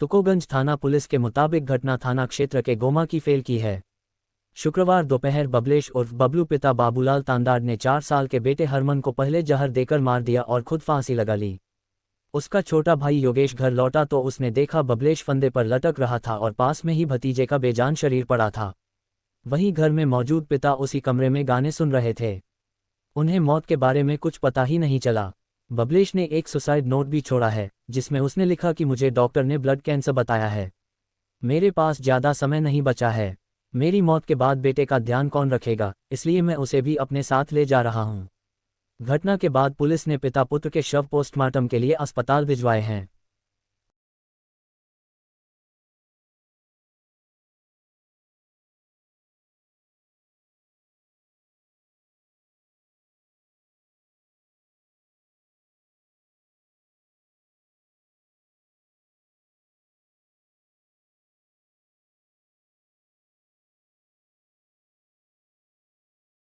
तुकोगंज थाना पुलिस के मुताबिक घटना थाना क्षेत्र के गोमा की फेल की है। शुक्रवार दोपहर बबलेश उर्फ बबलू पिता बाबूलाल तांदाड़ ने 4 साल के बेटे हरमन को पहले जहर देकर मार दिया और खुद फांसी लगा ली। उसका छोटा भाई योगेश घर लौटा तो उसने देखा बबलेश फंदे पर लटक रहा था और पास में ही भतीजे का बेजान शरीर पड़ा था। वहीं घर में मौजूद पिता उसी कमरे में गाने सुन रहे थे। उन्हें मौत के बारे में कुछ पता ही नहीं चला। बबलेश ने एक सुसाइड नोट भी छोड़ा है, जिसमें उसने लिखा कि मुझे डॉक्टर ने ब्लड कैंसर बताया है। मेरे पास ज़्यादा समय नहीं बचा है। मेरी मौत के बाद बेटे का ध्यान कौन रखेगा, इसलिए मैं उसे भी अपने साथ ले जा रहा हूँ। घटना के बाद पुलिस ने पिता पुत्र के शव पोस्टमार्टम के लिए अस्पताल भिजवाए हैं।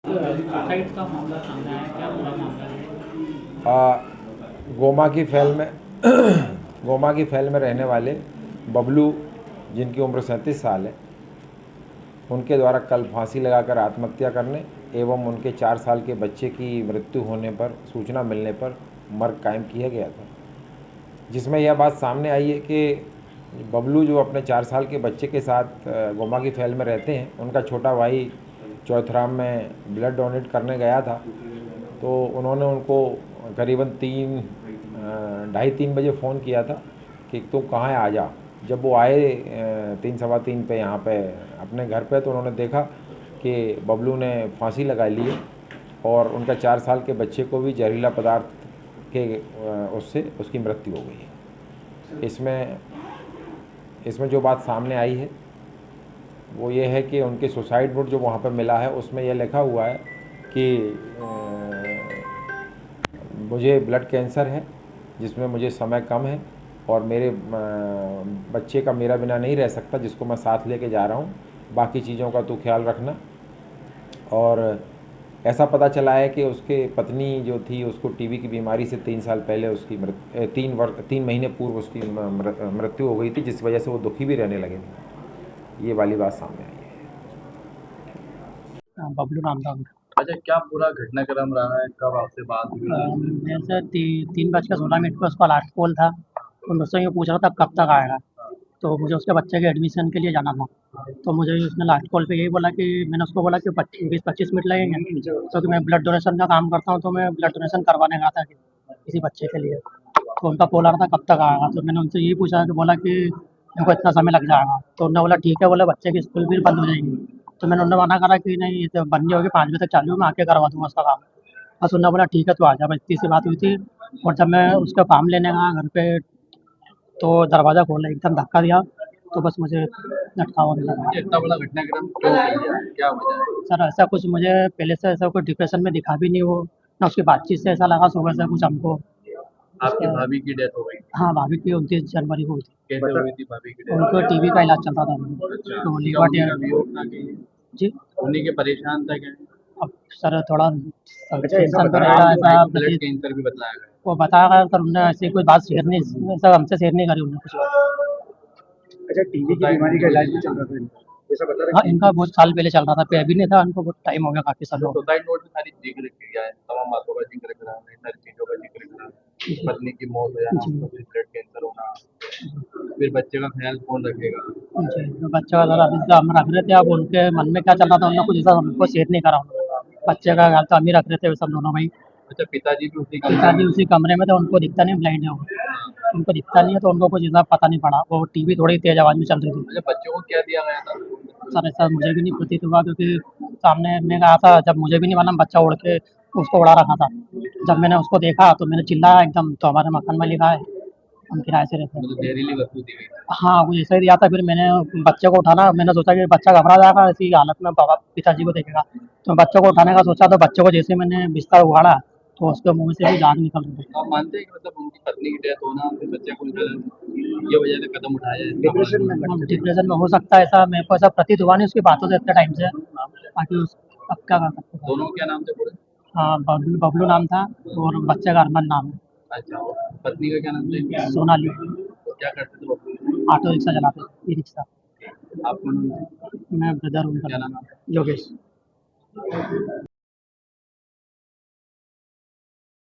सुसाइड का मामला सामने आया, क्या पूरा मामला है? गोमा की फैल में गोमा की फैल में रहने वाले बबलू, जिनकी उम्र 37 साल है, उनके द्वारा कल फांसी लगाकर आत्महत्या करने एवं उनके 4 साल के बच्चे की मृत्यु होने पर सूचना मिलने पर मर्ग कायम किया गया था, जिसमें यह बात सामने आई है कि बबलू जो अपने 4 साल के बच्चे के साथ गोमा की फैल में रहते हैं, उनका छोटा भाई चौथराम में ब्लड डोनेट करने गया था। तो उन्होंने उनको करीबन 2:30 बजे फ़ोन किया था कि तुम कहाँ है, आ जा। जब वो आए 3 सवा 3 पे यहाँ पे अपने घर पे, तो उन्होंने देखा कि बबलू ने फांसी लगा ली है और उनका 4 साल के बच्चे को भी जहरीला पदार्थ के उससे उसकी मृत्यु हो गई है। इसमें जो बात सामने आई है वो ये है कि उनके सुसाइड नोट जो वहाँ पे मिला है, उसमें यह लिखा हुआ है कि मुझे ब्लड कैंसर है, जिसमें मुझे समय कम है और मेरे बच्चे का मेरा बिना नहीं रह सकता, जिसको मैं साथ लेके जा रहा हूँ। बाकी चीज़ों का तो ख्याल रखना। और ऐसा पता चला है कि उसके पत्नी जो थी, उसको टीबी की बीमारी से 3 साल पहले उसकी 3 महीने पूर्व उसकी मृत्यु हो गई थी, जिस वजह से वो दुखी भी रहने लगे थे। ये वाली बात सामने आई है। बबलू नाम था उनका। अच्छा, क्या पूरा घटनाक्रम रहा है? कब आपसे बात हुई? मेरे से 3:16 को उसका लास्ट कॉल था। तो मुझसे ये पूछ रहा था कब तक आएगा। तो मुझे उसके बच्चे के एडमिशन के लिए जाना था। तो मुझे उसने लास्ट कॉल पे यही बोला कि मैंने उसको बोला कि 20-25 मिनट लगेंगे, क्योंकि मैं ब्लड डोनेशन का काम करता हूँ, तो मैं ब्लड डोनेशन करवाने गया था किसी बच्चे के लिए। तो उनका कॉल आ रहा था कब तक आएगा। तो मैंने उनसे यही पूछा कि बोला कि मेरे को इतना समय लग जाएगा। तो उन्होंने बोला ठीक है, बोले बच्चे की स्कूल भी बंद हो जाएगी। तो मैंने उन्हें मना करा कि नहीं, ये तो बंद नहीं होगी, 5 बजे तक चालू है, मैं आके करवा दूँगा उसका काम। बस उन्होंने बोला ठीक है तू आ जा, बस इतनी सी बात हुई थी। और जब मैं उसका काम लेने गया घर पे, तो दरवाज़ा खोला, एकदम धक्का दिया, तो बस मुझे लटका हुआ मिला। ये इतना बड़ा घटनाक्रम क्यों कर दिया? क्या वजह है? सर ऐसा कुछ मुझे पहले से ऐसा कोई डिप्रेशन में दिखा भी नहीं वो, ना उसकी बातचीत से ऐसा लगा सुबह से कुछ हमको। आपकी उसका भाभी की डेथ हो गई? हाँ, भाभी की 29 जनवरी को हुई थी। कैसे हुई थी भाभी की डेथ? उनको टीबी का इलाज चल रहा था। अच्छा, तो क्या लीवर उन्हीं का वियोग था कि जी, उन्हीं के परेशान था क्या? अब सर थोड़ा ऐसा टेंशन तो बताया रहा, कि भाई ऐसा को ब्लड प्रतीत कैंसर भी बताया गया? वो बताया सर, उन्होंने ऐसी कोई बात शेयर नहीं, ऐसा हमसे शेयर नहीं करी उन्होंने कुछ। अच्छा, टीबी की बीमारी का इलाज भी चल रहा था इनका, ऐसा बता रहे हाँ, इनका बहुत साल पहले चल रहा था, अभी नहीं था, इनको बहुत टाइम हो गया, काफ़ी साल हो गए। सुसाइड नोट में सारी जिक्र किया है, तमाम बातों का जिक्र करा है, सारी चीज़ों का जिक्र करा है। पत्नी की मौत हो जाना, जी उसको फिर ब्लड कैंसर होना, फिर बच्चे का ख्याल कौन रखेगा? जी, तो बच्चा का ज़रा अभी तो हम रख रहे थे, अब उनके मन में क्या चल रहा था उन्होंने कुछ ऐसा हमको शेयर नहीं करा उन्होंने। बच्चे का ख्याल तो हम ही रख रहे थे सब दोनों भाई। अच्छा, पिताजी भी उसी कमरे पिताजी में? उसी कमरे में थे, उनको दिखता नहीं, ब्लाइंड है वो, हाँ। उनको दिखता नहीं है, तो उनको कुछ ऐसा पता नहीं पड़ा। वो टीवी थोड़ी तेज़ आवाज़ में चल रही थी। अच्छा, बच्चों को क्या दिया गया था? सर ऐसा मुझे भी नहीं प्रतीत हुआ, क्योंकि सामने मैं गया था, जब मुझे भी नहीं मालूम, बच्चा उड़ के उसको उड़ा रखा था। जब मैंने उसको देखा तो मैंने चिल्लाया एकदम, तो हमारे मकान में लिखा है, हम किराए से रहते हैं। मतलब जहरीली वस्तु दी गई थी? हाँ, वो ऐसे ही दिया था। फिर मैंने बच्चे को उठाना, मैंने सोचा कि बच्चा घबरा जाएगा ऐसी हालत में, पापा पिताजी को देखेगा। तो बच्चे को उठाने का सोचा, तो बच्चे को जैसे मैंने बिस्तर उगाड़ा, तो उसके मुँह से भी जान निकल रही थी। आप मानते हैं कि मतलब उनकी पत्नी की डेथ होना, फिर बच्चे को ये वजह से कदम उठाया है? डिप्रेशन में हाँ, डिप्रेशन में हो सकता है ऐसा, मेरे को ऐसा प्रतीत हुआ नहीं उसकी बातों से इतने टाइम से। बाकी उस अब क्या कर सकते हैं। दोनों क्या नाम थे पूरे? हाँ, बबलू बबलू नाम था, और बच्चे का अरमान नाम है, अच्छा, पत्नी का क्या नाम था? सोनाली। क्या करते थे बबलू? ऑटो रिक्शा चलाते, ई रिक्शा। आप कौन हो? मैं ब्रदर हूँ क्या उनका, नाम है आपका? योगेश।